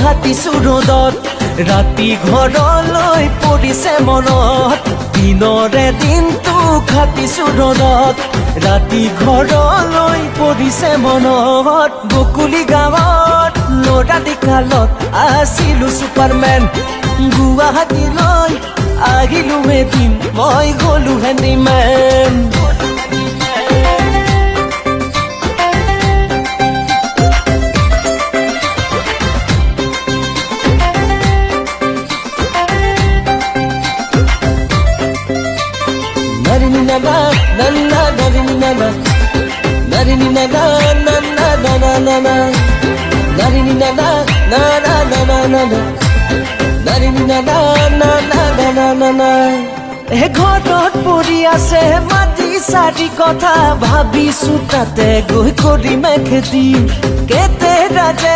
খাটিছো ৰ'দত ৰাতি ঘৰলৈ পৰিছে মনত দিনৰে দিনটো খাটিছো ৰ'দত ৰাতি ঘৰলৈ পৰিছে মনত বকুলি গাঁৱত ল'ৰালি কালত আছিলো ছুপাৰমেন গুৱাহাটীলৈ আহিলো এদিন মই গ'লো handyman Narini nana nana narini nana narini nana nana nana nana narini nana nana nana nana narini nana nana nana nana হে ঘৰত পৰি আছে মাটি চাৰি কথা ভাবিছো তাতে গৈ কৰিমে খেতি কেতে ৰাজে